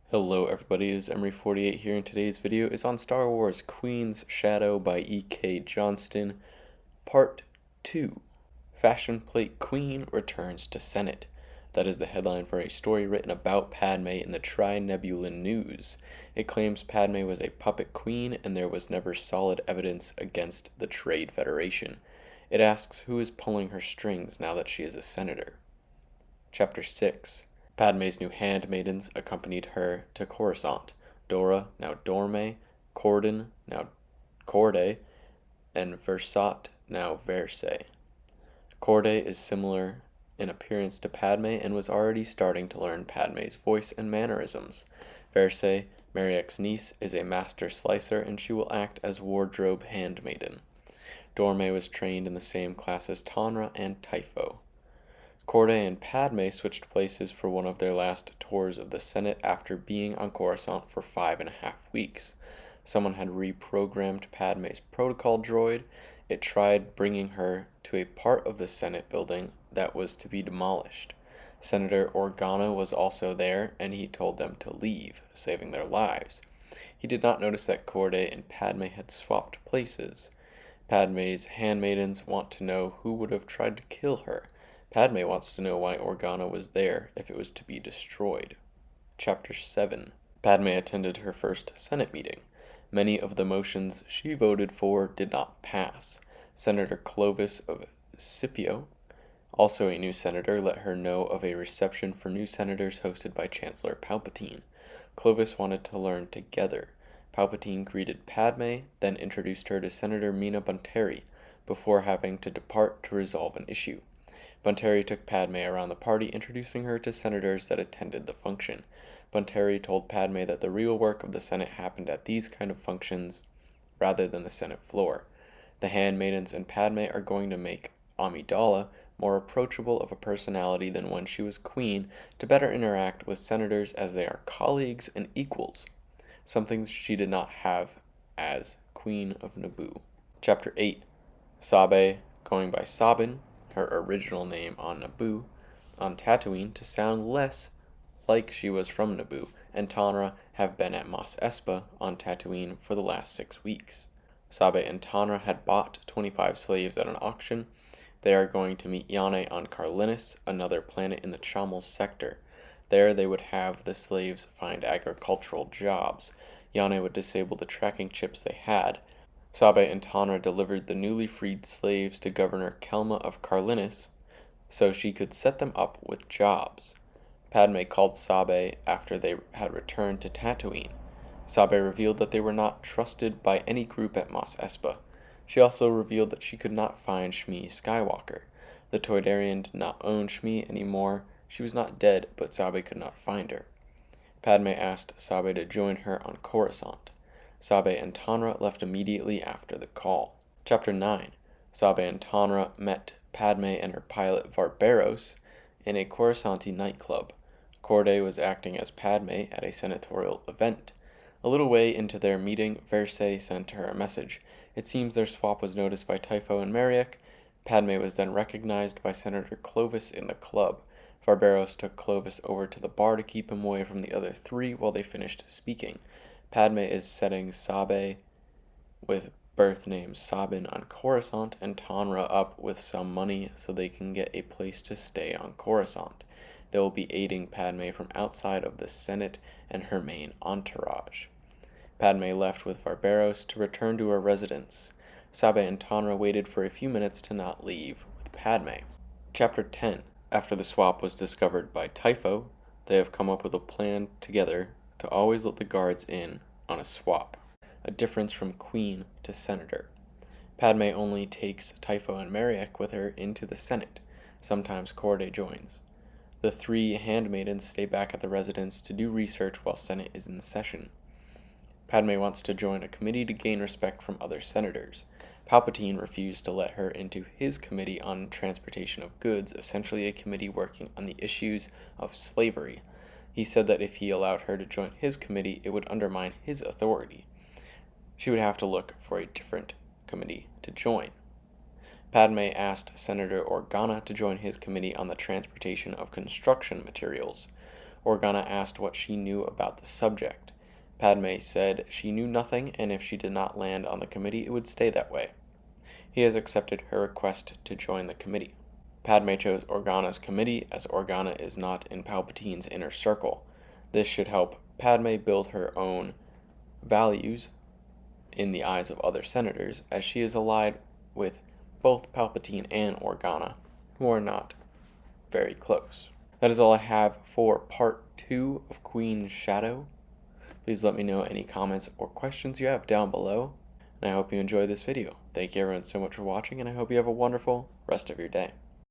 Hello everybody, it is Emery48 here, and today's video is on Star Wars Queen's Shadow by E.K. Johnston, Part 2. Fashion Plate Queen returns to Senate. That is the headline for a story written about Padmé in the Tri-Nebulan News. It claims Padmé was a puppet queen and there was never solid evidence against the Trade Federation. It asks who is pulling her strings now that she is a senator. Chapter 6. Padmé's new handmaidens accompanied her to Coruscant. Dora, now Dorme, Corden, now Corde, and Versat, now Verse. Corde is similar in appearance to Padmé and was already starting to learn Padmé's voice and mannerisms. Verse, Mariek's niece, is a master slicer and she will act as wardrobe handmaiden. Dorme was trained in the same class as Tanra and Typho. Corde and Padmé switched places for one of their last tours of the Senate after being on Coruscant for 5.5 weeks. Someone had reprogrammed Padmé's protocol droid. It tried bringing her to a part of the Senate building that was to be demolished. Senator Organa was also there, and he told them to leave, saving their lives. He did not notice that Corde and Padmé had swapped places. Padmé's handmaidens want to know who would have tried to kill her. Padmé wants to know why Organa was there if it was to be destroyed. Chapter 7. Padmé attended her first Senate meeting. Many of the motions she voted for did not pass. Senator Clovis of Scipio, also a new senator, let her know of a reception for new senators hosted by Chancellor Palpatine. Clovis wanted to learn together. Palpatine greeted Padmé, then introduced her to Senator Mina Bonteri, before having to depart to resolve an issue. Bonteri took Padmé around the party, introducing her to senators that attended the function. Bonteri told Padmé that the real work of the Senate happened at these kind of functions rather than the Senate floor. The handmaidens and Padmé are going to make Amidala more approachable of a personality than when she was queen to better interact with senators as they are colleagues and equals, something she did not have as Queen of Naboo. Chapter 8. Sabe, going by Sabin, her original name on Naboo, on Tatooine to sound less like she was from Naboo, and Tanra have been at Mos Espa on Tatooine for the last 6 weeks. Sabe and Tanra had bought 25 slaves at an auction. They are going to meet Yane on Carlinus, another planet in the Chamel sector. There they would have the slaves find agricultural jobs. Yane would disable the tracking chips they had. Sabe and Tanra delivered the newly freed slaves to Governor Kelma of Carlinus so she could set them up with jobs. Padmé called Sabe after they had returned to Tatooine. Sabe revealed that they were not trusted by any group at Mos Espa. She also revealed that she could not find Shmi Skywalker. The Toydarian did not own Shmi anymore. She was not dead, but Sabe could not find her. Padmé asked Sabe to join her on Coruscant. Sabe and Tanra left immediately after the call. Chapter 9. Sabe and Tanra met Padmé and her pilot Varberos in a Coruscanti nightclub. Corde was acting as Padmé at a senatorial event. A little way into their meeting, Verse sent her a message. It seems their swap was noticed by Typho and Mariek. Padmé was then recognized by Senator Clovis in the club. Varberos took Clovis over to the bar to keep him away from the other three while they finished speaking. Padmé is setting Sabe with birth name Sabin on Coruscant and Tanra up with some money so they can get a place to stay on Coruscant. They will be aiding Padmé from outside of the Senate and her main entourage. Padmé left with Varberos to return to her residence. Sabe and Tanra waited for a few minutes to not leave with Padmé. Chapter 10. After the swap was discovered by Typho, they have come up with a plan together to always let the guards in on a swap, a difference from queen to senator. Padmé only takes Typho and Mariek with her into the Senate. Sometimes Corde joins. The 3 handmaidens stay back at the residence to do research while Senate is in session. Padmé wants to join a committee to gain respect from other senators. Palpatine refused to let her into his committee on transportation of goods, essentially a committee working on the issues of slavery. He said that if he allowed her to join his committee, it would undermine his authority. She would have to look for a different committee to join. Padmé asked Senator Organa to join his committee on the transportation of construction materials. Organa asked what she knew about the subject. Padmé said she knew nothing, and if she did not land on the committee, it would stay that way. He has accepted her request to join the committee. Padmé chose Organa's committee as Organa is not in Palpatine's inner circle. This should help Padmé build her own values in the eyes of other senators, as she is allied with both Palpatine and Organa, who are not very close. That is all I have for part 2 of Queen's Shadow. Please let me know any comments or questions you have down below, and I hope you enjoyed this video. Thank you everyone so much for watching, and I hope you have a wonderful rest of your day.